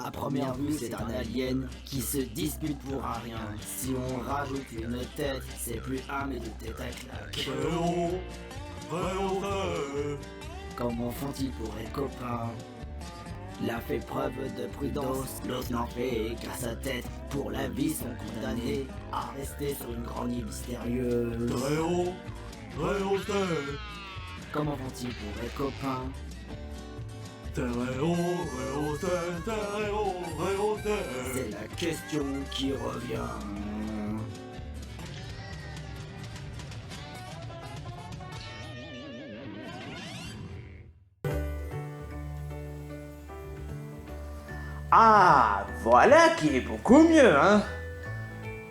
À première vue, c'est un alien qui se dispute pour un rien. Si on rajoute une tête, c'est plus un mais deux têtes à claque. Comment font-ils pour être copains? L'un fait preuve de prudence, l'autre n'en fait qu'à sa tête. Pour la vie sont condamnés à rester sur une grande île mystérieuse. Comment font-ils pour être copains? C'est la question qui revient. Ah, voilà qui est beaucoup mieux, hein.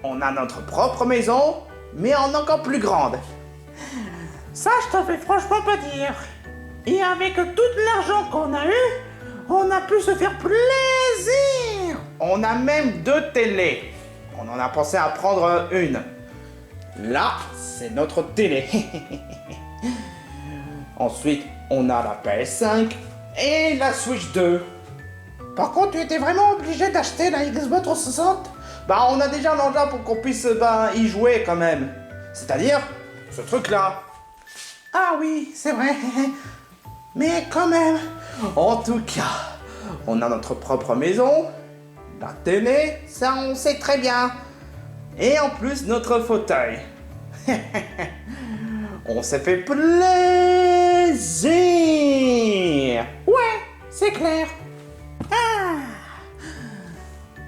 On a notre propre maison, mais en encore plus grande. Ça, je te fais franchement pas dire. Et avec tout l'argent qu'on a eu, on a pu se faire plaisir. On a même 2 télés. On en a pensé à prendre une. Là, c'est notre télé. Ensuite, on a la PS5 et la Switch 2. Par contre, tu étais vraiment obligé d'acheter la Xbox 360? Bah, on a déjà l'argent pour qu'on puisse y jouer quand même. C'est-à-dire, ce truc-là. Ah oui, c'est vrai. Mais quand même. En tout cas, on a notre propre maison, la télé, ça on sait très bien. Et en plus, notre fauteuil. On s'est fait plaisir. Ouais, c'est clair. Ah.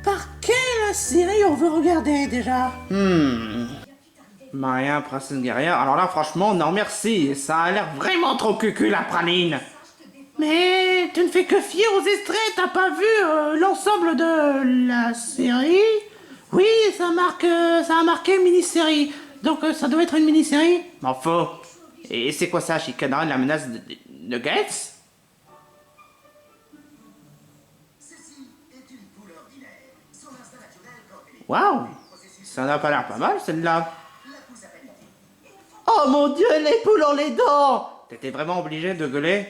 Par quelle série on veut regarder déjà? Maria, princesse guerrière. Alors là, franchement, non merci. Ça a l'air vraiment trop cucu, la praline. Mais tu ne fais que fier aux extraits, t'as pas vu l'ensemble de la série? Oui, ça a marqué mini-série. Donc ça doit être une mini-série? M'en faut. Et c'est quoi ça, Chicana, la menace de Gates? Waouh, ça n'a pas l'air pas mal, celle-là. Oh mon Dieu, les poules ont les dents! T'étais vraiment obligé de gueuler?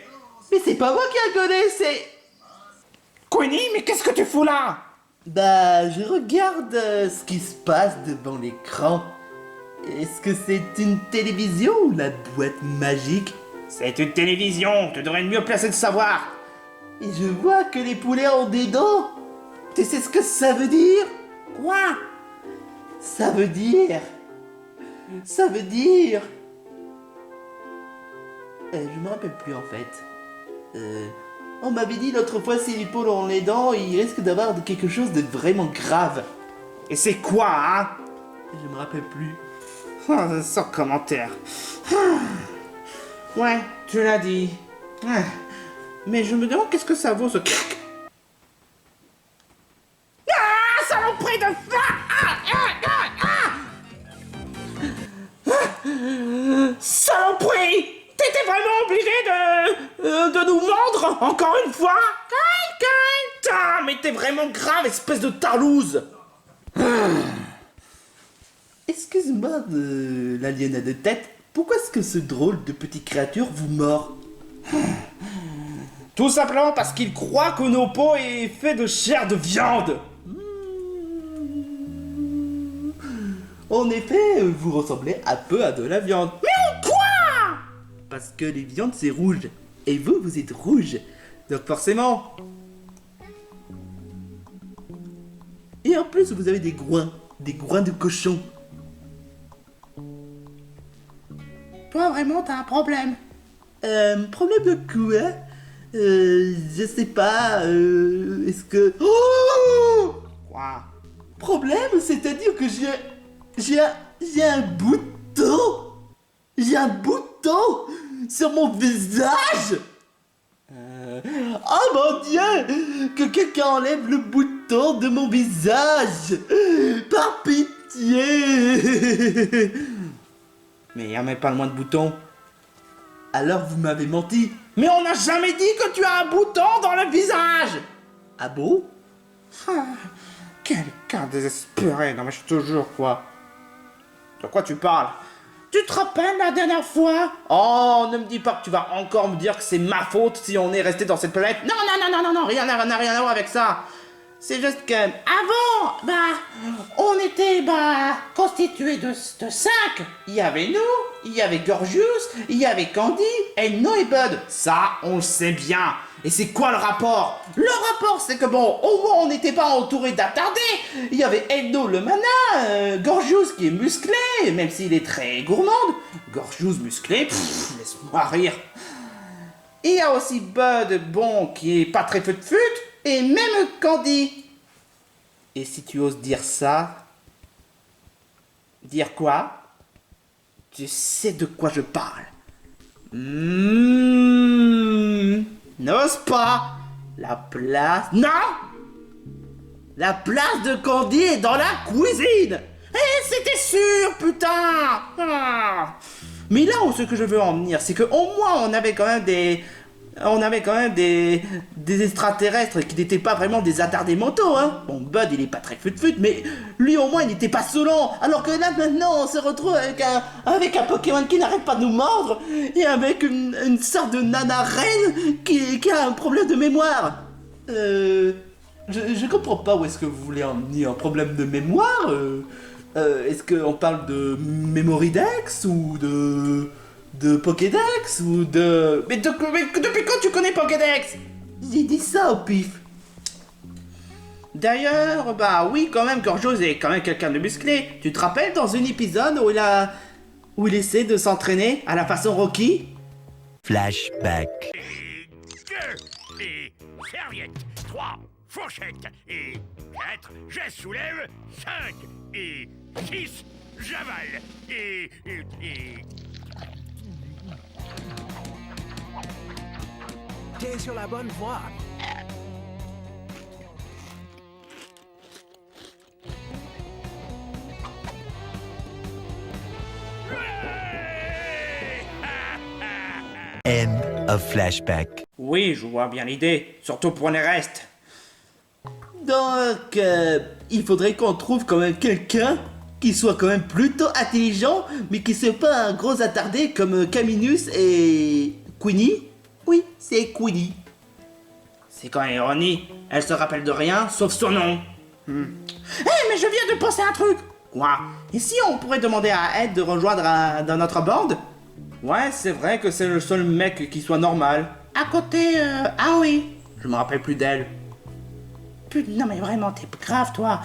Mais c'est pas moi qui a gueulé, c'est... Queenie, mais qu'est-ce que tu fous là? Bah, je regarde ce qui se passe devant l'écran. Est-ce que c'est une télévision ou la boîte magique? C'est une télévision, tu devrais mieux placer de savoir. Et je vois que les poulets ont des dents. Tu sais ce que ça veut dire? Quoi? Ça veut dire... je me rappelle plus en fait. On m'avait dit l'autre fois si les poules ont les dents, ils risquent d'avoir quelque chose de vraiment grave. Et c'est quoi, hein? Je me rappelle plus. Sans commentaire. Ouais, tu l'as dit. Mais je me demande qu'est-ce que ça vaut ce... Ah, saloperie de... Saloperie! T'étais vraiment obligé de nous mordre encore une fois? Putain, mais t'es vraiment grave, espèce de tarlouse. Excuse-moi, l'alien à 2 têtes, pourquoi est-ce que ce drôle de petite créature vous mord? Tout simplement parce qu'il croit que nos peaux est fait de chair de viande. En effet, vous ressemblez un peu à de la viande. Mais quoi? Parce que les viandes c'est rouge. Et vous, vous êtes rouge. Donc forcément. Et en plus, vous avez des groins. Des groins de cochon. Toi vraiment t'as un problème. Problème de quoi? Je sais pas. Est-ce que... Oh! Quoi? Problème, c'est-à-dire que j'ai un bouton. J'ai un bouton sur mon visage. Oh mon Dieu! Que quelqu'un enlève le bouton de mon visage! Par pitié! Mais il y a même pas le moins de boutons. Alors vous m'avez menti. Mais on n'a jamais dit que tu as un bouton dans le visage! Ah bon? Quelqu'un désespéré, non mais je te jure quoi. De quoi tu parles? Tu te rappelles la dernière fois? Oh, ne me dis pas que tu vas encore me dire que c'est ma faute si on est resté dans cette planète. Non, rien à voir avec ça. C'est juste que... Avant, on était, constitué de 5. Il y avait nous, il y avait Gorgius, il y avait Candy, Edno et Bud. Ça, on le sait bien. Et c'est quoi le rapport? Le rapport, c'est que bon, au moins on n'était pas entouré d'attardés. Il y avait Edno le mana, Gorgius qui est musclé, même s'il est très gourmand. Gorgius musclé, laisse-moi rire. Il y a aussi Bud, bon, qui est pas très fut-fut, et même Candy. Et si tu oses dire ça... Dire quoi? Tu sais de quoi je parle. N'ose pas. La place... Non! La place de Candy est dans la cuisine. Eh, c'était sûr, putain. Mais là où ce que je veux en venir, c'est qu'au moins on avait quand même des extraterrestres qui n'étaient pas vraiment des attardés mentaux, hein. Bon, Bud, il est pas très fut-fut, mais lui au moins il n'était pas saoulant. Alors que là maintenant on se retrouve avec un Pokémon qui n'arrête pas de nous mordre et avec une sorte de nana reine qui a un problème de mémoire. Je comprends pas où est-ce que vous voulez en venir. Un problème de mémoire est-ce qu'on parle de Memoridex ou de Pokédex ou de... Mais depuis quand tu connais Pokédex? J'ai dit ça au pif. D'ailleurs, oui, quand même, Gorgios est quand même quelqu'un de musclé. Tu te rappelles dans un épisode où il essaie de s'entraîner à la façon Rocky? Flashback. Et 2, et serviette, 3, fourchette, et 4, je soulève, 5, et 6, j'avale, et... T'es sur la bonne voie. End of flashback. Oui, je vois bien l'idée, surtout pour les restes. Donc, il faudrait qu'on trouve quand même quelqu'un qui soit quand même plutôt intelligent, mais qui soit pas un gros attardé comme Caminus et Queenie. Oui, c'est Queenie. C'est quand même ironie, elle se rappelle de rien, sauf son nom. Mais je viens de penser à un truc. Quoi? Et si on pourrait demander à Ed de rejoindre dans notre bande? Ouais, c'est vrai que c'est le seul mec qui soit normal. À côté, ah oui. Je me rappelle plus d'elle. Putain, non mais vraiment, t'es grave, toi.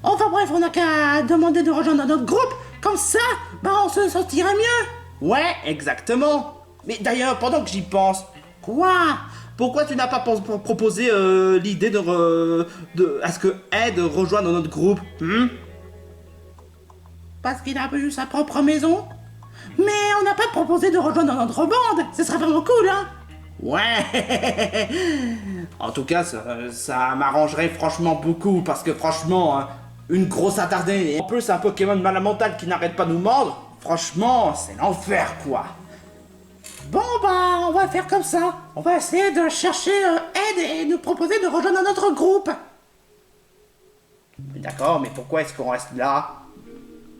Enfin bref, on n'a qu'à demander de rejoindre notre groupe. Comme ça, on se sentirait mieux. Ouais, exactement. Mais d'ailleurs, pendant que j'y pense, Quoi? pourquoi tu n'as pas proposé l'idée à ce que Ed rejoigne notre groupe? Parce qu'il a eu sa propre maison. Mais on n'a pas proposé de rejoindre notre bande. Ce serait vraiment cool, hein. Ouais. En tout cas, ça m'arrangerait franchement beaucoup, parce que franchement, hein, une grosse attardée, et en plus un Pokémon mal mental qui n'arrête pas de nous mordre, franchement, c'est l'enfer, quoi. Bon, on va faire comme ça. On va essayer de chercher Ed et nous proposer de rejoindre notre groupe. D'accord, mais pourquoi est-ce qu'on reste là?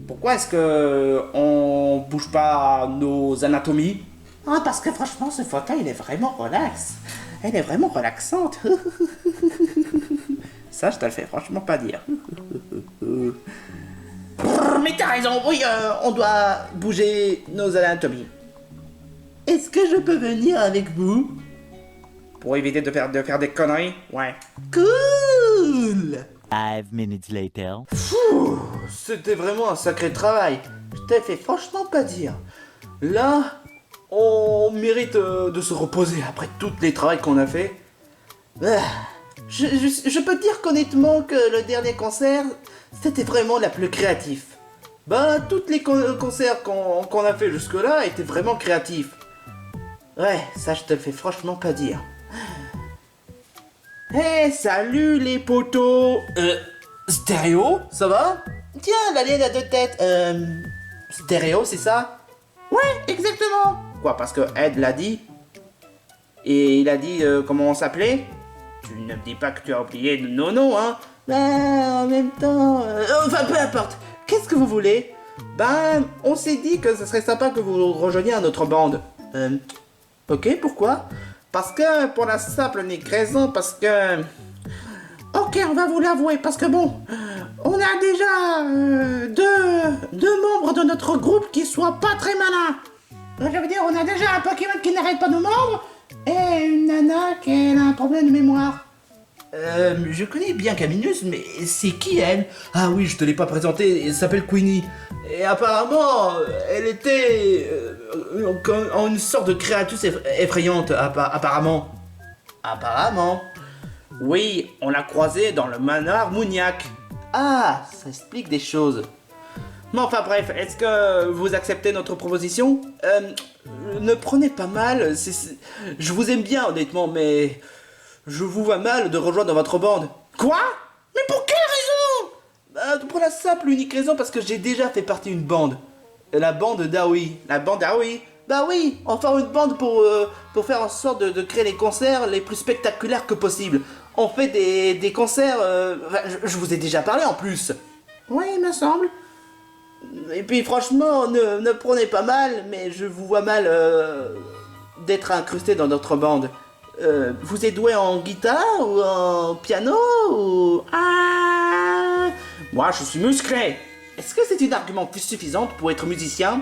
Pourquoi est-ce que on bouge pas nos anatomies? Ah, parce que franchement, ce fauteuil, il est vraiment relax. Elle est vraiment relaxante. Ça, je te le fais franchement pas dire. Mais t'as raison, oui, on doit bouger nos anatomies. Est-ce que je peux venir avec vous? Pour éviter de faire des conneries? Ouais. Cool! 5 minutes later. C'était vraiment un sacré travail. Je t'ai fait franchement pas dire. Là, on mérite de se reposer après tous les travaux qu'on a fait. Je peux te dire qu'honnêtement que le dernier concert, c'était vraiment la plus créatif. Tous les concerts qu'on a fait jusque-là étaient vraiment créatifs. Ouais, ça je te le fais franchement pas dire. Salut les potos. Stéréo, ça va? Tiens, l'alien à 2 têtes. Stéréo, c'est ça? Ouais, exactement. Quoi, parce que Ed l'a dit? Et il a dit comment on s'appelait? Tu ne me dis pas que tu as oublié nos noms, hein? En même temps... Enfin, peu importe. Qu'est-ce que vous voulez? On s'est dit que ce serait sympa que vous rejoigniez à notre bande. Ok, pourquoi? Parce que, pour la simple unique raison, parce que... Ok, Ok, on va vous l'avouer, parce que bon, on a déjà deux membres de notre groupe qui soient pas très malins. Je veux dire, on a déjà un Pokémon qui n'arrête pas de mordre, et une nana qui a un problème de mémoire. Je connais bien Caminus, mais c'est qui elle? Ah oui, je te l'ai pas présentée, elle s'appelle Queenie. Et apparemment, elle était en une sorte de créature effrayante, apparemment. Apparemment. Oui, on l'a croisé dans le manoir Mouniac. Ah, ça explique des choses. Mais enfin bref, est-ce que vous acceptez notre proposition? Ne prenez pas mal, je vous aime bien honnêtement, mais je vous vois mal de rejoindre votre bande. Quoi? Mais pour quelle raison? Pour la simple unique raison parce que j'ai déjà fait partie d'une bande. La bande d'Aoi. La bande d'Aoi? Bah oui, on forme une bande pour faire en sorte de créer les concerts les plus spectaculaires que possible. On fait des concerts, je vous ai déjà parlé en plus. Oui, il me semble. Et puis franchement, ne prenez pas mal, mais je vous vois mal d'être incrusté dans notre bande. Vous êtes doué en guitare ou en piano ou... Ah, moi je suis musclé. Est-ce que c'est un argument plus suffisant pour être musicien?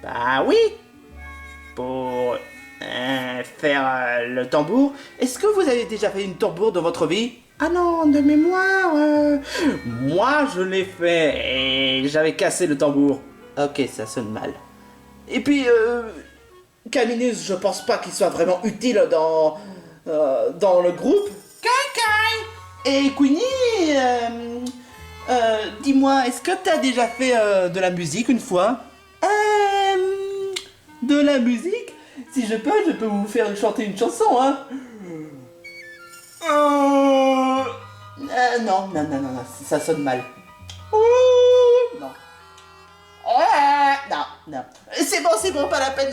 Bah oui. Pour faire le tambour. Est-ce que vous avez déjà fait une tambour dans votre vie? Ah non, de mémoire... Moi, je l'ai fait et j'avais cassé le tambour. Ok, ça sonne mal. Et puis, Caminus, je pense pas qu'il soit vraiment utile dans le groupe. Et Queenie, dis-moi, est-ce que t'as déjà fait de la musique une fois? De la musique? Si je peux vous faire chanter une chanson, hein. Non, ça sonne mal. Non. Non. C'est bon, pas la peine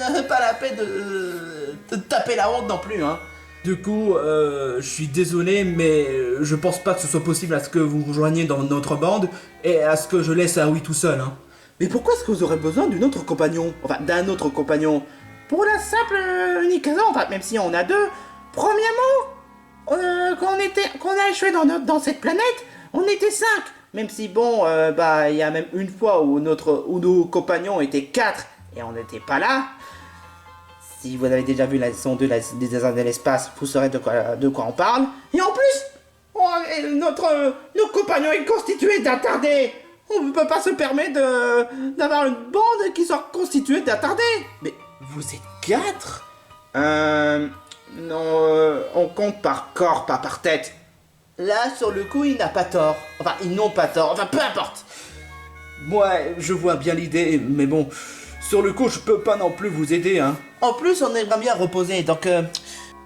de taper la honte non plus, hein. Du coup, je suis désolé, mais je pense pas que ce soit possible à ce que vous rejoigniez dans notre bande et à ce que je laisse Aoi tout seul, hein. Mais pourquoi est-ce que vous aurez besoin d'un autre compagnon? Enfin, d'un autre compagnon? Pour la simple unique raison, enfin, même si on a deux, premièrement, qu'on a échoué dans cette planète, on était 5. Même si bon, il y a même une fois où nos compagnons étaient 4 et on n'était pas là. Si vous avez déjà vu la saison 2 des déserts de l'espace, vous saurez de quoi on parle. Et en plus, nos compagnons est constitué d'attardés. On ne peut pas se permettre d'avoir une bande qui soit constituée d'attardés. Mais vous êtes 4? Non, on compte par corps, pas par tête. Là, sur le coup, il n'a pas tort. Enfin, ils n'ont pas tort. Enfin, peu importe. Moi, je vois bien l'idée, mais bon, sur le coup, je peux pas non plus vous aider, hein. En plus, on aimerait bien reposer, donc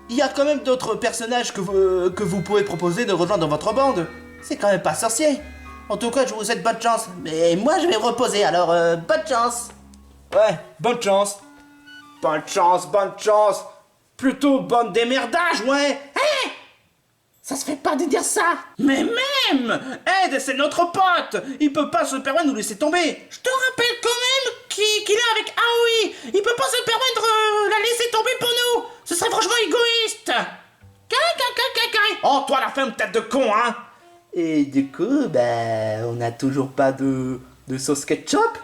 il y a quand même d'autres personnages que vous pouvez proposer de rejoindre dans votre bande. C'est quand même pas sorcier. En tout cas, je vous souhaite bonne chance. Mais moi, je vais reposer, alors bonne chance. Ouais, bonne chance. Bonne chance. Plutôt bonne démerdage, ouais. Hé, ça se fait pas de dire ça. Mais même Ed, c'est notre pote. Il peut pas se permettre de nous laisser tomber. Je te rappelle quand même qu'il est avec Aoi. Il peut pas se permettre de la laisser tomber pour nous. Ce serait franchement égoïste. Oh, toi, la femme tête de con, hein. Et du coup, on n'a toujours pas de sauce ketchup.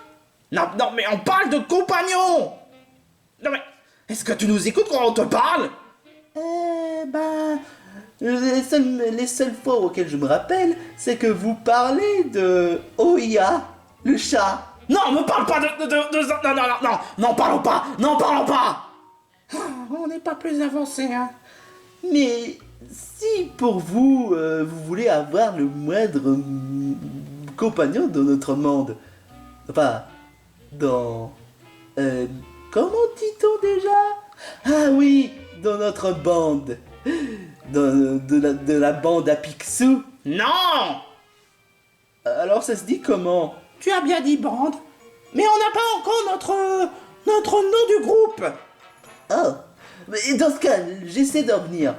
Non, mais on parle de compagnons. Non, mais est-ce que tu nous écoutes quand on te parle? Les seules fois auxquelles je me rappelle, c'est que vous parlez de Oya, le chat. Non, me parle pas non, parlons pas. On n'est pas plus avancé, hein. Mais si pour vous, vous voulez avoir le moindre compagnon dans notre monde, enfin, comment dit-on déjà? Ah oui, dans notre bande. De la bande à Picsou. Non! Alors ça se dit comment? Tu as bien dit bande, mais on n'a pas encore notre nom du groupe. Oh, mais dans ce cas, j'essaie d'en venir.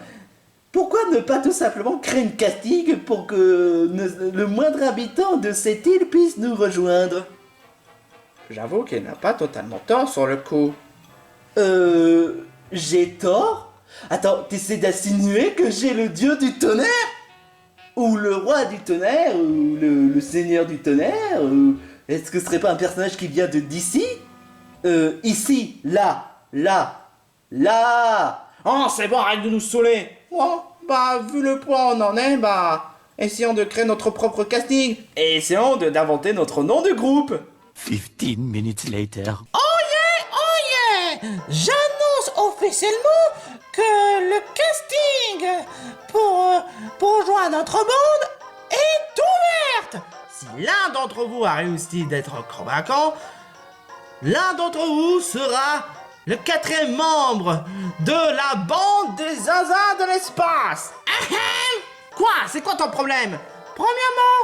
Pourquoi ne pas tout simplement créer une casting pour que le moindre habitant de cette île puisse nous rejoindre? J'avoue qu'elle n'a pas totalement tort sur le coup. J'ai tort? Attends, t'essaies d'insinuer que j'ai le dieu du tonnerre? Ou le roi du tonnerre, ou le seigneur du tonnerre, ou... Est-ce que ce serait pas un personnage qui vient de d'ici? Ici, là. Oh, c'est bon, arrête de nous saouler. Bon, bah, vu le point où on en est, bah, essayons de créer notre propre casting. Et essayons d'inventer notre nom de groupe. 15 minutes later. Oh yeah! J'annonce officiellement que le casting pour rejoindre notre bande est ouverte! Si l'un d'entre vous a réussi d'être convaincant, l'un d'entre vous sera le 4e membre de la bande des zinzins de l'espace. Quoi? C'est quoi ton problème? Premièrement,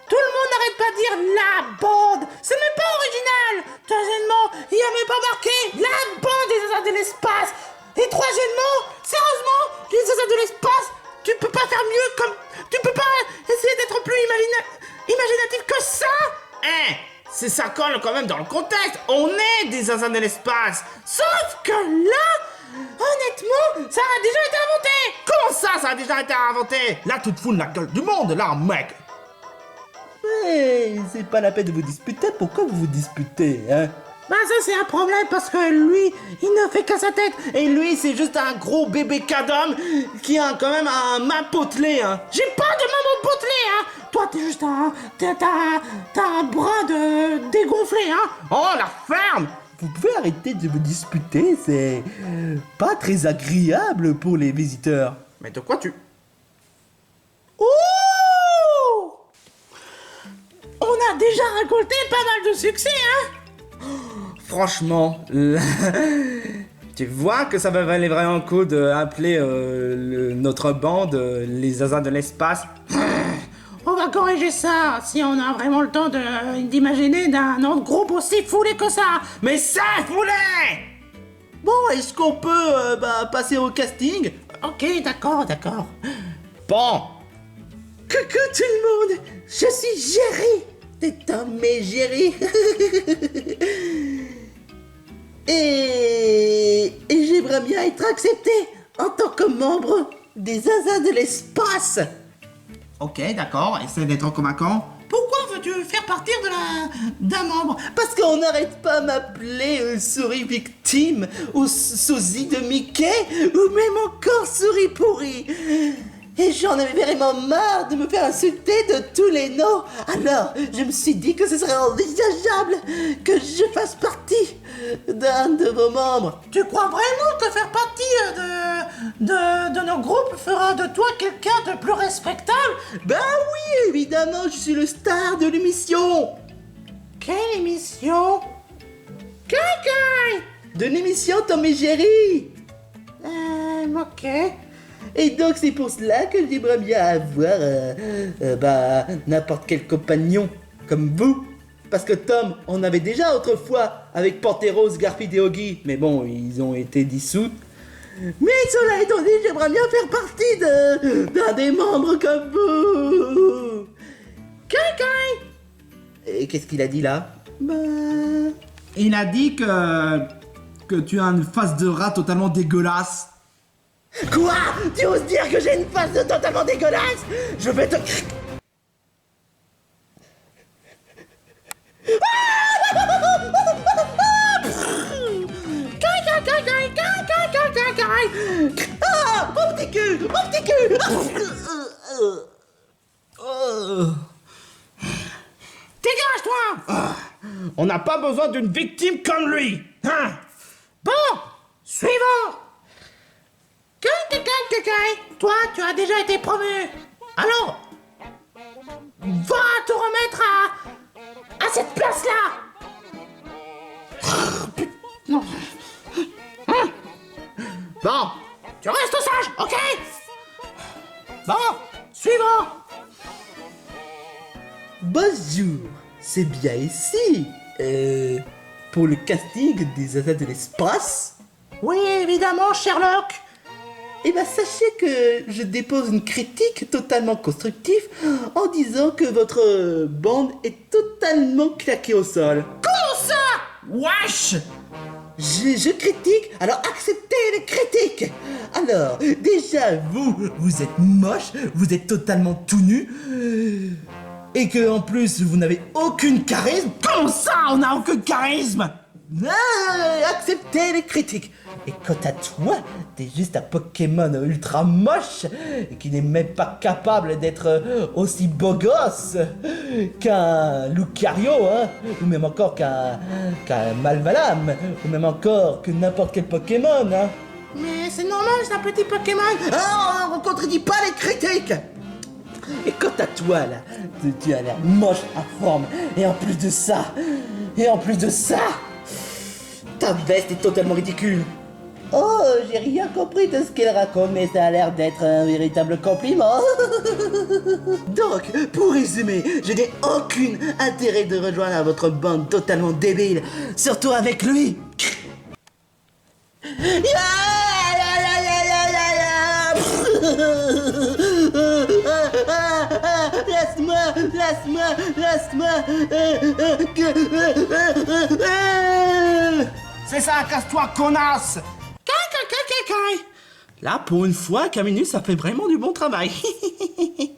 tout le monde n'arrête pas de dire la bande. C'est même pas original. Deuxièmement, il n'y a même pas marqué la bande des Zazas de l'espace. Et troisièmement, sérieusement, les Zazas de l'espace, tu peux pas faire mieux comme... Tu peux pas essayer d'être plus imaginatif que ça. C'est ça colle quand même dans le contexte. On est des zinzins de l'espace. Sauf que là, honnêtement, ça a déjà été inventé. Comment ça a déjà été inventé? Là, tu te fous de la gueule du monde, là, mec. Ouais, c'est pas la peine de vous disputer, pourquoi vous vous disputez, hein? Bah ça c'est un problème parce que lui, il ne fait qu'à sa tête. Et lui, c'est juste un gros bébé cadom qui a quand même un main potelé, hein. J'ai pas de maman potelé, hein. Toi t'es juste t'as un bras de dégonflé, hein. Oh, la ferme. Vous pouvez arrêter de vous disputer, c'est pas très agréable pour les visiteurs. Mais de quoi tu... Ouh! On a déjà récolté pas mal de succès, hein. Franchement, là, tu vois que ça va valer vraiment le coup d'appeler notre bande les Zazas de l'espace. On va corriger ça si on a vraiment le temps d'imaginer d'un autre groupe aussi foulé que ça. Mais ça, foulé! Bon, est-ce qu'on peut passer au casting? Ok, d'accord. Bon, Coucou tout le monde, je suis Jerry de Tom et Jerry. et j'aimerais bien être accepté en tant que membre des Zazas de l'espace. ok, d'accord, essaie d'être convaincant. Pourquoi veux-tu faire partir d'un membre? Parce qu'on n'arrête pas de m'appeler souris victime, ou sosie de Mickey, ou même encore souris pourrie. Et j'en avais vraiment marre de me faire insulter de tous les noms. Alors, je me suis dit que ce serait envisageable que je fasse partie d'un de vos membres. Tu crois vraiment que faire partie de nos groupes fera de toi quelqu'un de plus respectable? Ben oui, évidemment, je suis le star de l'émission. Quelle émission? De l'émission Tom et Jerry. Ok. Et donc c'est pour cela que j'aimerais bien avoir n'importe quel compagnon comme vous. Parce que Tom, on avait déjà autrefois avec Panteros, Garfield et Oggy, mais bon, ils ont été dissous. Mais cela étant dit, j'aimerais bien faire partie d'un des membres comme vous. Et qu'est-ce qu'il a dit là? Il a dit que tu as une face de rat totalement dégueulasse. Quoi? Tu oses dire que j'ai une face totalement dégueulasse? Je vais te... Ah! Mon petit cul! Mon petit cul! Dégage-toi! On n'a pas besoin d'une victime comme lui, hein? Bon, suivant. Toi, tu as déjà été promu. Alors, va te remettre à cette place-là. Non. Bon, Tu restes sage, ok? Bon, suivant. Bonjour, c'est bien ici. Pour le casting des Zazas de l'espace. Oui, évidemment, Sherlock. Eh ben sachez que je dépose une critique totalement constructive en disant que votre bande est totalement claquée au sol. Comment ça? wesh! je critique, alors acceptez les critiques. Alors, déjà, vous êtes moche, vous êtes totalement tout nu, et que en plus, vous n'avez aucune charisme. Comment ça, on n'a aucun charisme? Acceptez les critiques. Et quant à toi, t'es juste un Pokémon ultra moche et qui n'est même pas capable d'être aussi beau gosse qu'un Lucario, hein, ou même encore qu'un Malvalam, ou même encore que n'importe quel Pokémon, hein. Mais c'est normal, c'est un petit Pokémon. Ah, on contredit pas les critiques. Et quant à toi là, tu as l'air moche, informe, et en plus de ça, ta veste est totalement ridicule. Oh, j'ai rien compris de ce qu'elle raconte, mais ça a l'air d'être un véritable compliment. Donc, pour résumer, je n'ai aucun intérêt de rejoindre votre bande totalement débile, surtout avec lui. Laisse-moi. C'est ça, casse-toi, connasse! Là, pour une fois, Caminus a fait vraiment du bon travail. Non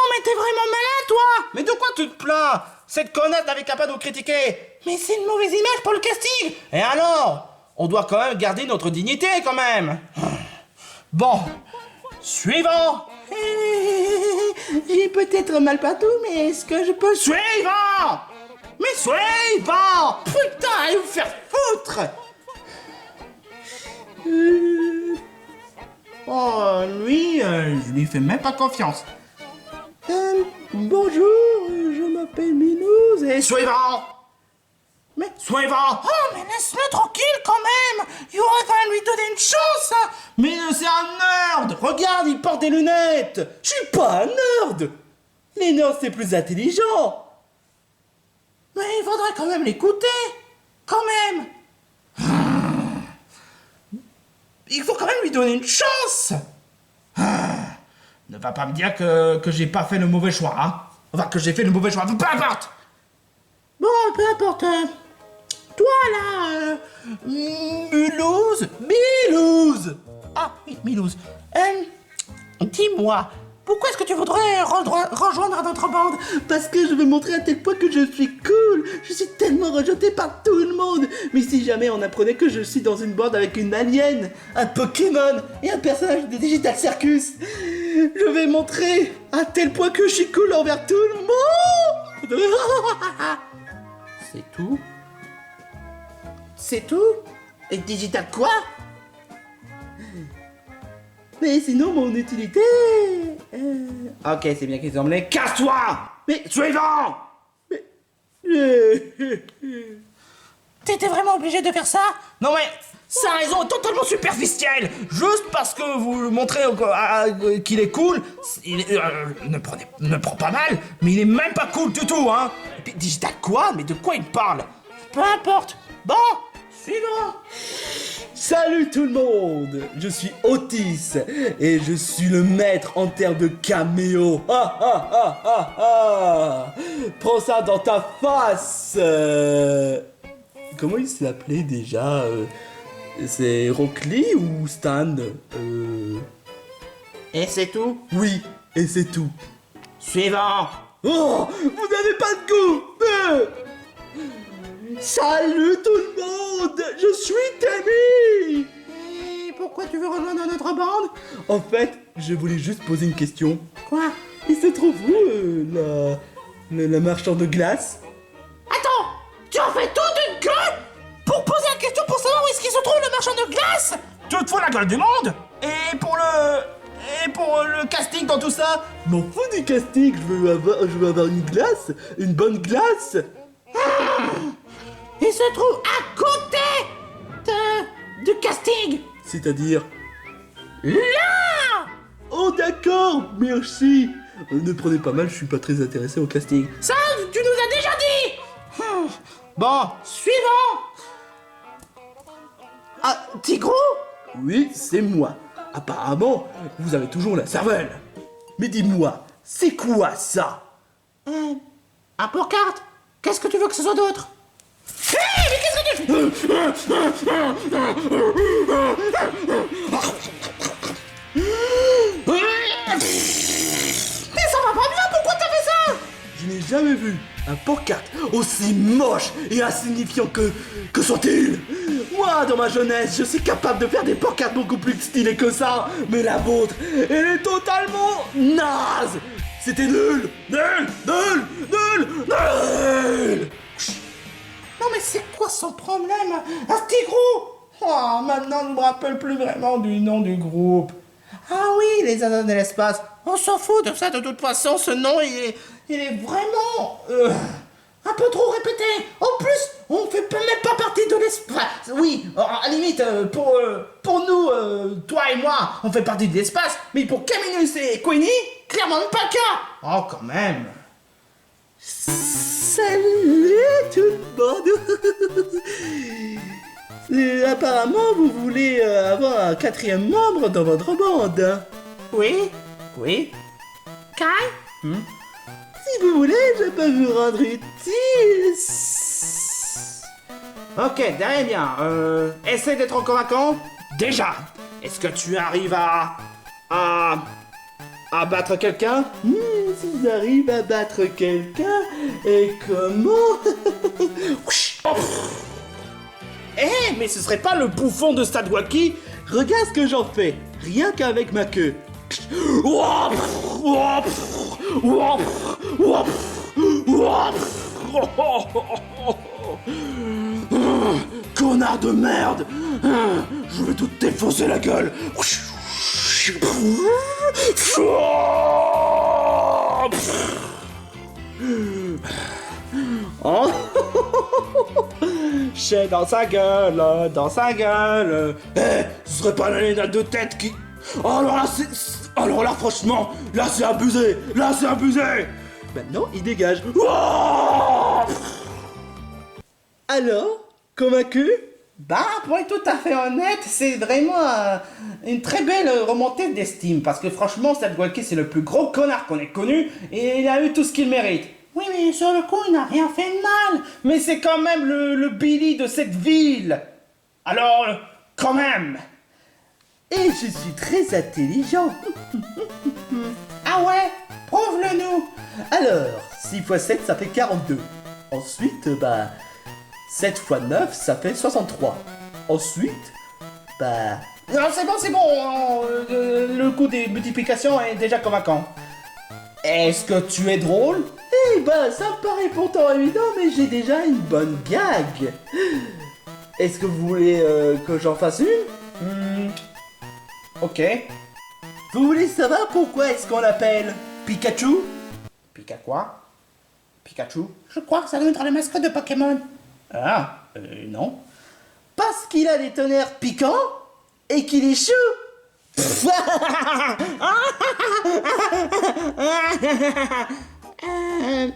mais t'es vraiment malin, toi. Mais de quoi tu te plains? Cette connasse n'avait qu'à pas nous critiquer! Mais c'est une mauvaise image pour le casting. Et alors? On doit quand même garder notre dignité, quand même! Bon, suivant! J'ai peut-être mal partout, mais est-ce que je peux... Suivant! Mais suivant! Putain, allez vous faire foutre! Oh, lui, je lui fais même pas confiance. Bonjour, je m'appelle Minous et... Suivant! Mais suivant! Oh mais laisse-le tranquille quand même. Il aurait quand même lui donner une chance. Mais c'est un nerd! Regarde, il porte des lunettes! Je suis pas un nerd. Les nerds, c'est plus intelligent. Mais il faudrait quand même l'écouter. Quand même. Il faut quand même lui donner une chance! Ne va pas me dire que j'ai pas fait le mauvais choix, hein? Enfin, que j'ai fait le mauvais choix, peu importe! Bon, peu importe. Toi là, Milouz! Ah oui, Milouz. Dis-moi, pourquoi est-ce que tu voudrais rejoindre notre bande? Parce que je veux montrer à tel point que je suis cool. Je suis tellement rejeté par tout le monde. Mais si jamais on apprenait que je suis dans une bande avec une alien, un Pokémon et un personnage de Digital Circus, je vais montrer à tel point que je suis cool envers tout le monde. C'est tout? C'est tout? Et Digital quoi? Mais sinon, mon utilité... Ok, c'est bien qu'il semblait. Casse-toi! Mais suivant! T'étais vraiment obligé de faire ça? Non mais, sa raison est totalement superficielle! Juste parce que vous montrez qu'il est cool, ne prend pas mal, mais il est même pas cool du tout, hein! Et puis, Digital quoi? Mais de quoi il parle? Peu importe. Bon, suivant. Salut tout le monde, je suis Otis et je suis le maître en termes de caméo. Prends ça dans ta face. Comment il s'appelait déjà C'est Rockly ou Stan Et c'est tout? Oui, et c'est tout. Suivant! Oh, vous n'avez pas de goût. Salut tout le monde, je suis Tammy. Et pourquoi tu veux rejoindre notre bande? En fait, je voulais juste poser une question. Quoi? Il se trouve où, la marchande de glace? Attends, tu as fait toute une queue pour poser la question pour savoir où est-ce qu'il se trouve le marchand de glace? Tu te fous la gueule du monde? Et pour le casting dans tout ça? M'en fous du casting, je veux avoir une glace, une bonne glace. Il se trouve à côté du casting. C'est-à-dire? Là. Oh d'accord, merci. Ne prenez pas mal, je suis pas très intéressé au casting. Ça, tu nous as déjà dit. Bon, Suivant. Ah, Tigro? Oui, c'est moi. Apparemment, vous avez toujours la cervelle. Mais dis-moi, c'est quoi ça? Un pour carte. Qu'est-ce que tu veux que ce soit d'autre? Hé, mais qu'est-ce que tu Mais ça va pas bien, pourquoi t'as fait ça? Je n'ai jamais vu un pancarte aussi moche et insignifiant que sont-ils. Moi, dans ma jeunesse, je suis capable de faire des pancartes beaucoup plus stylées que ça, mais la vôtre, elle est totalement naze. C'était nul, nul, nul, nul, nul. Non mais c'est quoi son problème, un petit gros? Oh, maintenant je me rappelle plus vraiment du nom du groupe. Ah oui, les Ananas de l'espace. On s'en fout de ça de toute façon, ce nom il est vraiment un peu trop répété. En plus, on fait même pas partie de l'espace. Oui, à la limite, pour nous, toi et moi, on fait partie de l'espace, mais pour Caminus et Queenie, clairement même pas le cas. Oh, quand même. Salut tout le monde. Apparemment, vous voulez avoir un 4e membre dans votre bande. Oui, oui. Kai? Si vous voulez, je peux vous rendre utile. Ok, très bien. Essaie d'être convaincant. Déjà, est-ce que tu arrives à battre quelqu'un? Si j'arrive à battre quelqu'un, et comment? Mais ce serait pas le bouffon de Stadwaki? Regarde ce que j'en fais, rien qu'avec ma queue. Connard de merde! Je vais tout te défoncer la gueule! Oh. Chais dans sa gueule, dans sa gueule. Ce serait pas la nénade de tête qui... Oh, alors là, franchement, là c'est abusé, là c'est abusé. Maintenant, il dégage. Oh Alors, convaincu? Bah, pour être tout à fait honnête, c'est vraiment une très belle remontée d'estime. Parce que franchement, Stadwalker, c'est le plus gros connard qu'on ait connu. Et il a eu tout ce qu'il mérite. Oui, mais sur le coup, il n'a rien fait de mal. Mais c'est quand même le Billy de cette ville. Alors, quand même. Et je suis très intelligent. Ah ouais? Prouve-le-nous. Alors, 6 x 7, ça fait 42. Ensuite, 7 x 9, ça fait 63. Ensuite, Non, c'est bon. Le coup des multiplications est déjà convaincant. Est-ce que tu es drôle? ça me paraît pourtant évident, mais j'ai déjà une bonne gag. Est-ce que vous voulez que j'en fasse une? Ok. Vous voulez savoir pourquoi est-ce qu'on l'appelle Pikachu? Pika quoi? Pikachu? Je crois que ça doit être la mascotte de Pokémon. Ah, non. Parce qu'il a des tonnerres piquants et qu'il est chou.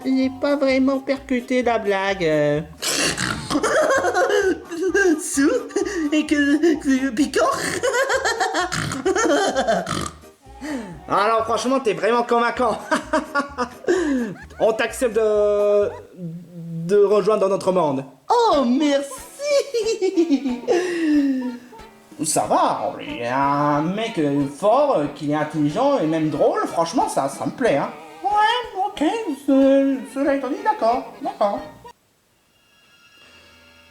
J'ai pas vraiment percuté la blague. Chou et que piquant. Alors franchement, t'es vraiment convaincant. On t'accepte de rejoindre dans notre monde. Oh, merci. Ça va, il est un mec fort, qui est intelligent et même drôle, franchement ça me plaît, hein. Ouais, ok, cela étant dit, d'accord.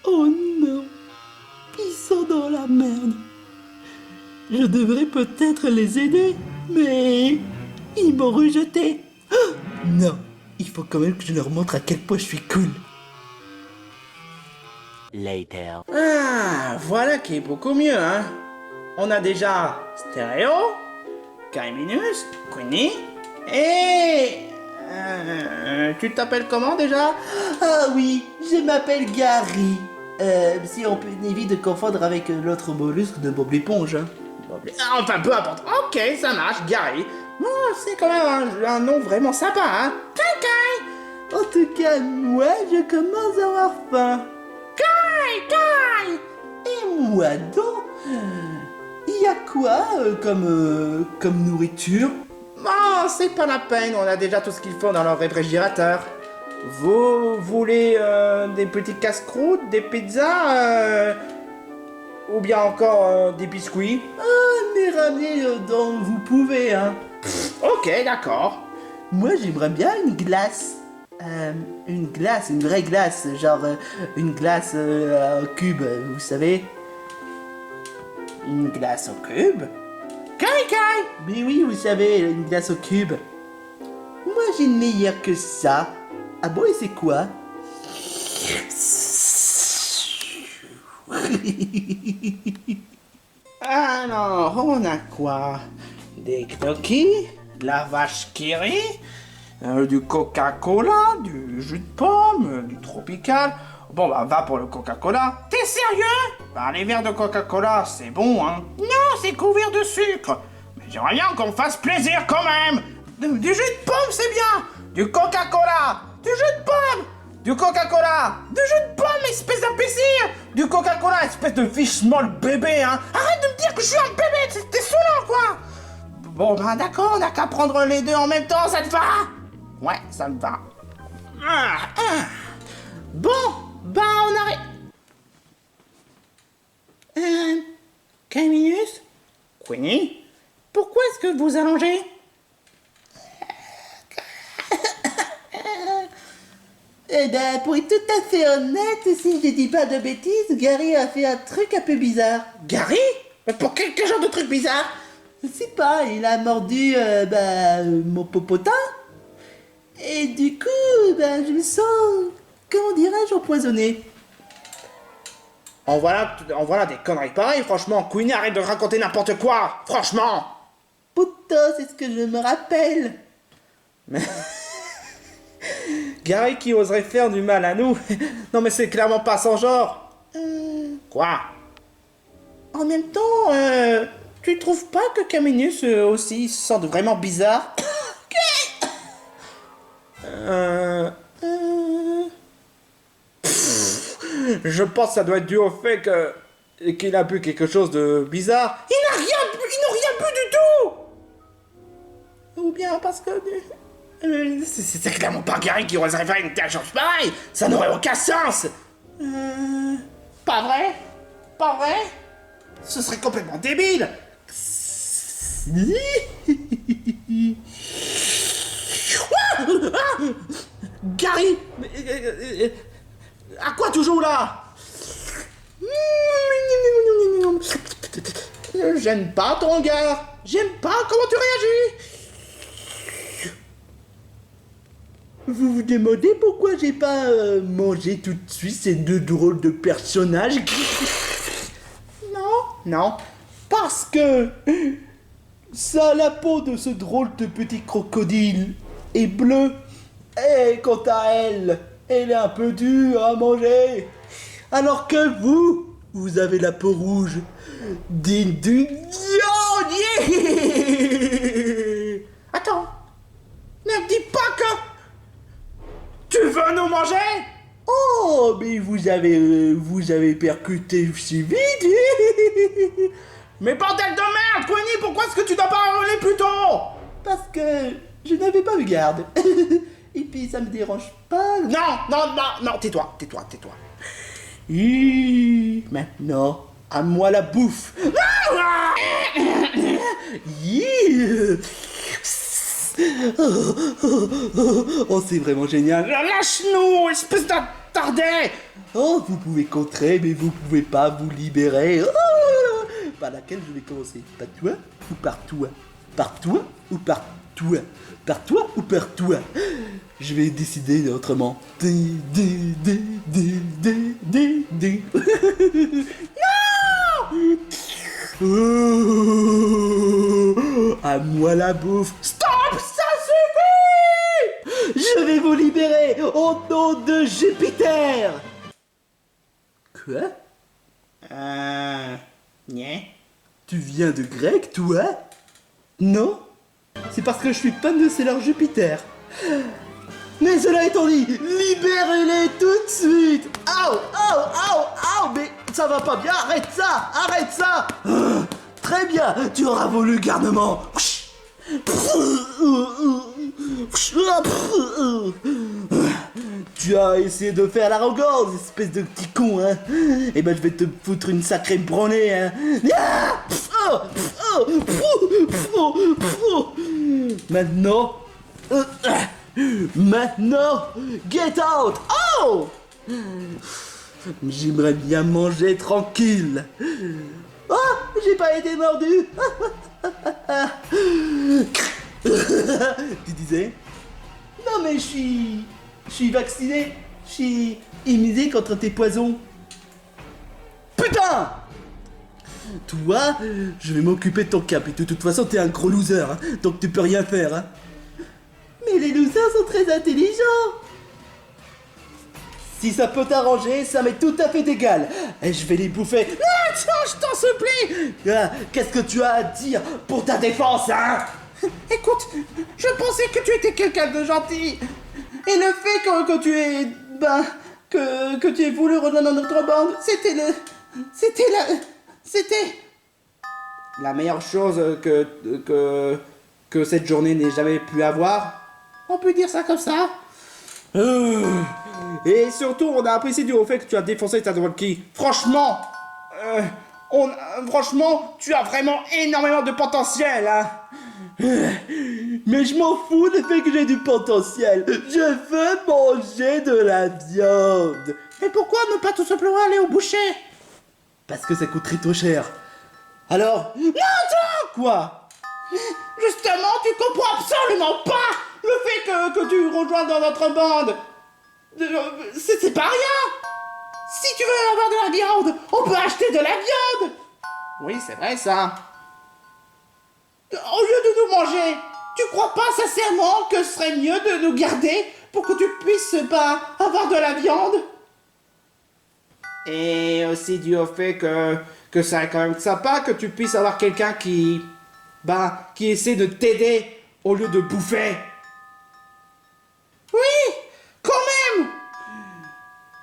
Oh non, ils sont dans la merde. Je devrais peut-être les aider, mais ils m'ont rejeté. Non, il faut quand même que je leur montre à quel point je suis cool. Later. Ah, voilà qui est beaucoup mieux, hein. On a déjà Stéréo, Kaiminus, Queenie, et... tu t'appelles comment déjà? Ah oui, je m'appelle Gary. Si on peut éviter de confondre avec l'autre mollusque de Bob l'éponge. Hein. Enfin, peu importe. Ok, ça marche, Gary. C'est quand même un nom vraiment sympa, hein. Kai. En tout cas, moi, je commence à avoir faim. Kai. Et moi donc, il y a quoi comme nourriture? Oh, c'est pas la peine, on a déjà tout ce qu'il faut dans leur réfrigérateur. Vous voulez des petits casse-croûtes, des pizzas, ou bien encore des biscuits? Mais ramenez dont vous pouvez, hein. Ok, d'accord. Moi, j'aimerais bien une glace. Une glace, une vraie glace, genre une glace cube, vous savez. Une glace au cube? Kai! Mais oui, vous savez, une glace au cube. Moi, j'ai une meilleure que ça. Ah bon, et c'est quoi? Alors, on a quoi? Des gnocchis, de la vache qui rit, du Coca-Cola, du jus de pomme, du tropical. Bon, bah, va pour le Coca-Cola. T'es sérieux? Bah, les verres de Coca-Cola, c'est bon, hein. Non, c'est couvert de sucre. Mais j'aimerais bien qu'on me fasse plaisir quand même. Du jus de pomme, c'est bien. Du Coca-Cola, Du jus de pomme. du Coca-Cola, Du jus de pomme, espèce d'imbécile. du Coca-Cola, espèce de fish small bébé, hein. Arrête de me dire que je suis un bébé, t'es saoulant, quoi. Bon, bah, d'accord, on n'a qu'à prendre les deux en même temps, ça te va? Ouais, ça me va. Bon, bah on arrête. Caminus, Queenie? pourquoi est-ce que vous allongez? Eh ben, pour être tout à fait honnête, si je dis pas de bêtises, Gary a fait un truc un peu bizarre. Gary? Mais pour quel genre de truc bizarre? Je sais pas, il a mordu, mon popotin. Et du coup, je me sens, comment dirais-je, empoisonné. En voilà des conneries pareilles, franchement. Queenie, arrête de raconter n'importe quoi, franchement. Putain, c'est ce que je me rappelle. Gary qui oserait faire du mal à nous. Non mais c'est clairement pas son genre. Quoi? En même temps, tu trouves pas que Caminus aussi se sent vraiment bizarre? Je pense que ça doit être dû au fait qu'il a bu quelque chose de bizarre. Ils n'ont rien bu du tout. Ou bien parce que... C'est clairement pas Gary qui oserait faire une telle chose pareille. Ça n'aurait aucun sens. Pas vrai? Pas vrai? Ce serait complètement débile. Gary, à quoi tu joues là? J'aime pas ton regard. J'aime pas comment tu réagis. Vous vous demandez pourquoi j'ai pas mangé tout de suite ces deux drôles de personnages? Non. Parce que ça, la peau de ce drôle de petit crocodile est bleue. Et quant à elle, elle est un peu dure à manger. Alors que vous avez la peau rouge digne d'une viande. Attends. Ne me dis pas que... Tu veux nous manger? Oh, mais vous avez percuté si vite. Mais bordel de merde, Queenie, pourquoi est-ce que tu n'as pas hurlé plus tôt? Parce que je n'avais pas eu garde. Et puis ça me dérange pas. Non, tais-toi. Maintenant, à moi la bouffe. Oh, c'est vraiment génial. Lâche-nous, espèce d'attardet. Oh, vous pouvez contrer, mais vous pouvez pas vous libérer. Oh, par laquelle je vais commencer? Par toi ou par toi? Par toi ou par toi? Par toi ou par toi? Je vais décider autrement. Non! À moi la bouffe. Stop! Ça suffit! Je vais vous libérer au nom de Jupiter! Quoi? Tu viens de Grec, toi? Non? C'est parce que je suis fan de Sailor Jupiter. Mais cela étant dit, libérez-les tout de suite! Aouh! Mais ça va pas bien, arrête ça! Très bien, tu auras voulu garnement. Tu as essayé de faire l'arrogance, espèce de petit con, hein. Eh ben, je vais te foutre une sacrée branlée, hein. Ah, Maintenant... Maintenant, get out! Oh! J'aimerais bien manger tranquille. Oh, j'ai pas été mordu. Tu disais? Non mais je suis vacciné. Je suis immunisé contre tes poisons. Putain! Toi, je vais m'occuper de ton cap. Et de toute façon, t'es un gros loser, hein, donc tu peux rien faire, hein. Mais les losers sont très intelligents. Si ça peut t'arranger, ça m'est tout à fait égal. Et je vais les bouffer. Ah, tiens, je t'en supplie. Ah, qu'est-ce que tu as à dire pour ta défense, hein? Écoute, je pensais que tu étais quelqu'un de gentil. Et le fait que tu aies... que tu aies voulu rejoindre notre bande, c'était la meilleure chose que cette journée n'ait jamais pu avoir. On peut dire ça comme ça. Et surtout, on a apprécié du fait que tu as défoncé ta Walkie. Franchement, franchement, tu as vraiment énormément de potentiel, hein. Mais je m'en fous du fait que j'ai du potentiel. Je veux manger de la viande. Et pourquoi ne pas tout simplement aller au boucher? Parce que ça coûterait trop cher. Alors... Non, attends! Quoi? Justement, tu comprends absolument pas le fait que tu rejoins dans notre bande. C'est pas rien. Si tu veux avoir de la viande, on peut acheter de la viande. Oui, c'est vrai ça. Au lieu de nous manger, tu crois pas sincèrement que ce serait mieux de nous garder pour que tu puisses avoir de la viande? Et aussi dû au fait que ça est quand même sympa que tu puisses avoir quelqu'un qui essaie de t'aider au lieu de bouffer. Oui, quand même.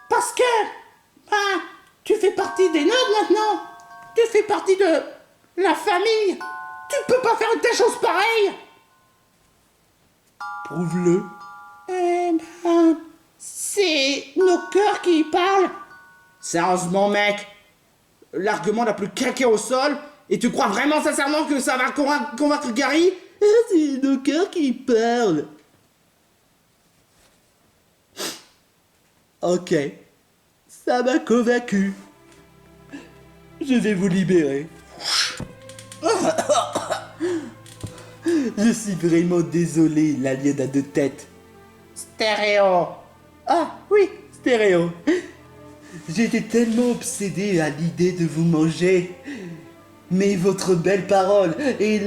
Parce que, tu fais partie des nobles maintenant. Tu fais partie de la famille. Tu peux pas faire une telle chose pareille. Prouve-le. C'est nos cœurs qui parlent. Sérieusement, mec, l'argument la plus claquée au sol, et tu crois vraiment sincèrement que ça va convaincre Gary? C'est nos cœurs qui parlent. Ok, ça m'a convaincu. Je vais vous libérer. Je suis vraiment désolé, l'alien à deux têtes. Stéréo. Ah oui, stéréo. J'étais tellement obsédé à l'idée de vous manger. Mais votre belle parole, et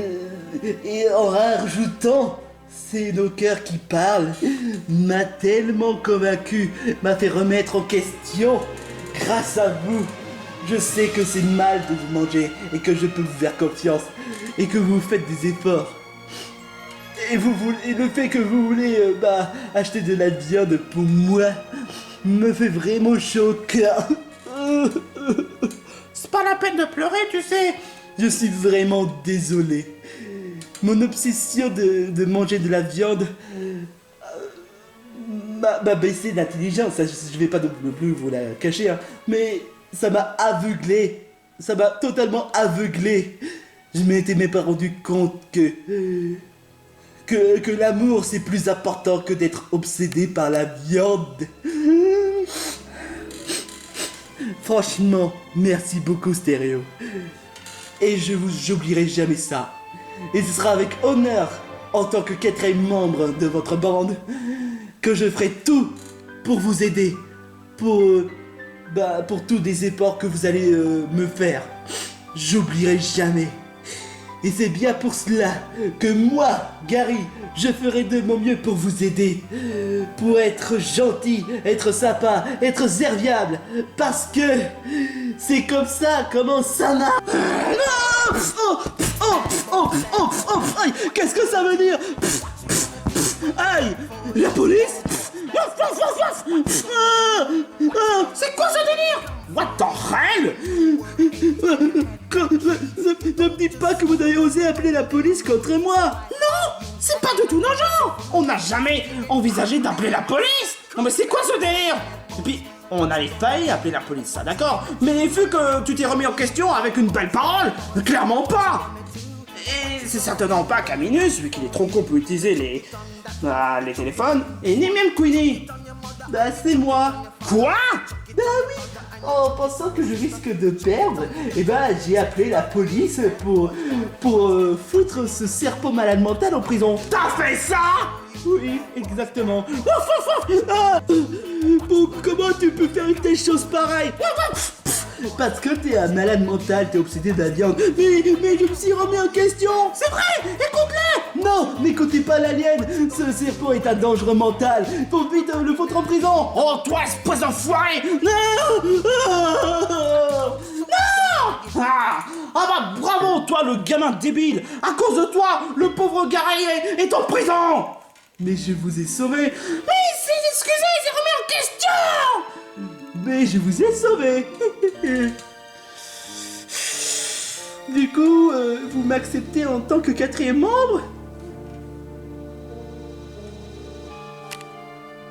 en rajoutant c'est nos cœurs qui parlent, m'a tellement convaincu, m'a fait remettre en question. Grâce à vous, je sais que c'est mal de vous manger et que je peux vous faire confiance et que vous faites des efforts. Et le fait que vous voulez acheter de la viande pour moi me fait vraiment chaud au cœur. C'est pas la peine de pleurer, tu sais. Je suis vraiment désolé. Mon obsession de manger de la viande m'a baissé d'intelligence. Je vais pas non plus vous la cacher, hein, mais ça m'a aveuglé. Ça m'a totalement aveuglé. Je m'étais même pas rendu compte que l'amour c'est plus important que d'être obsédé par la viande. Franchement, merci beaucoup Stéréo. Et j'oublierai jamais ça. Et ce sera avec honneur, en tant que quatrième membre de votre bande, que je ferai tout pour vous aider. Pour tous les efforts que vous allez me faire. J'oublierai jamais. Et c'est bien pour cela que moi, Gary, je ferai de mon mieux pour vous aider. Pour être gentil, être sympa, être serviable. Parce que c'est comme ça, comment ça marche. Aïe, qu'est-ce que ça veut dire? Aïe, la police? C'est quoi ce délire? What the hell? Ne me dites pas que vous avez osé appeler la police contre moi. Non, c'est pas du tout nos genres. On n'a jamais envisagé d'appeler la police. Non mais c'est quoi ce délire? Et puis, on avait failli appeler la police, ça d'accord? Mais vu que tu t'es remis en question avec une belle parole, clairement pas! Et c'est certainement pas Caminus, vu qu'il est trop con pour utiliser les téléphones, et ni même Queenie. Bah c'est moi. Quoi? Bah oui. En pensant que je risque de perdre, eh ben j'ai appelé la police pour foutre ce serpent malade mental en prison. T'as fait ça? Oui, exactement. Ah, bon, comment tu peux faire une telle chose pareille? Parce que t'es un malade mental, t'es obsédé de la viande. Mais je me suis remis en question. C'est vrai, écoute-le. Non, n'écoutez pas l'alien. Ce serpent est un dangereux mental. Faut vite le foutre en prison. Oh toi, espèce d'enfoiré! Non. Ah bah bravo toi le gamin débile! À cause de toi, le pauvre Gary est en prison! Mais je vous ai sauvé. Mais excusez, il s'est remis en question! Mais je vous ai sauvé. Du coup, vous m'acceptez en tant que 4e membre?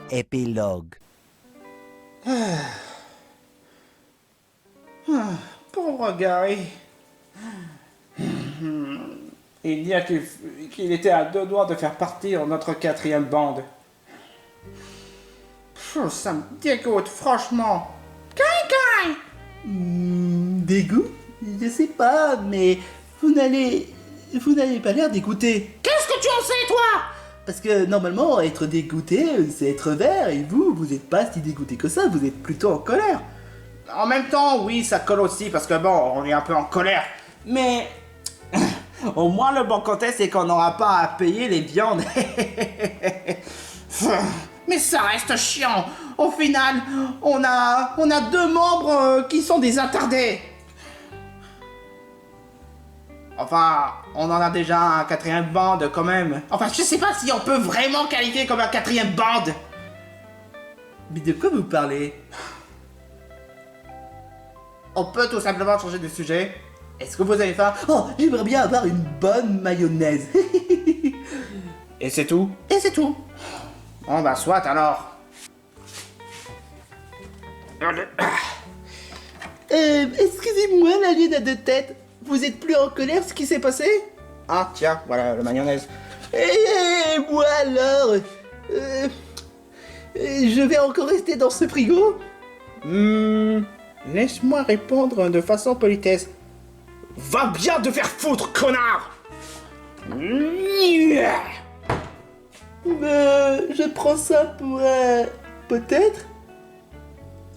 Épilogue. Pauvre Gary. Il dit qu'il était à 2 doigts de faire partir notre 4e bande. Ça me dégoûte, franchement. Dégoût? Je sais pas, mais vous n'avez pas l'air dégoûté. Qu'est-ce que tu en sais, toi? Parce que normalement, être dégoûté, c'est être vert, et vous êtes pas si dégoûté que ça, vous êtes plutôt en colère. En même temps, oui, ça colle aussi, parce que bon, on est un peu en colère. Mais au moins le bon côté, c'est qu'on n'aura pas à payer les viandes. Mais ça reste chiant. Au final, on a 2 membres qui sont des attardés. Enfin, on en a déjà un 4e bande quand même. Enfin, je sais pas si on peut vraiment qualifier comme un 4e bande. Mais de quoi vous parlez? On peut tout simplement changer de sujet. Est-ce que vous avez faim? Oh, j'aimerais bien avoir une bonne mayonnaise. Et c'est tout? Et c'est tout. Bon bah soit alors. Excusez-moi, l'alien à 2 têtes. Vous êtes plus en colère, ce qui s'est passé? Ah tiens, voilà le mayonnaise. Et moi alors je vais encore rester dans ce frigo? Laisse-moi répondre de façon politesse. Va bien te faire foutre, connard! Je prends ça pour peut-être?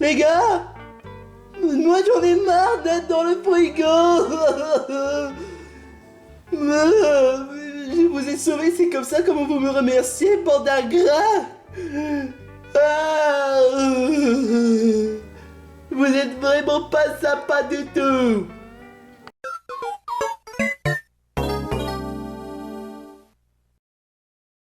Les gars! Moi j'en ai marre d'être dans le frigo! Je vous ai sauvé, c'est comme ça comment vous me remerciez, bande d'ingrats! Vous êtes vraiment pas sympa du tout!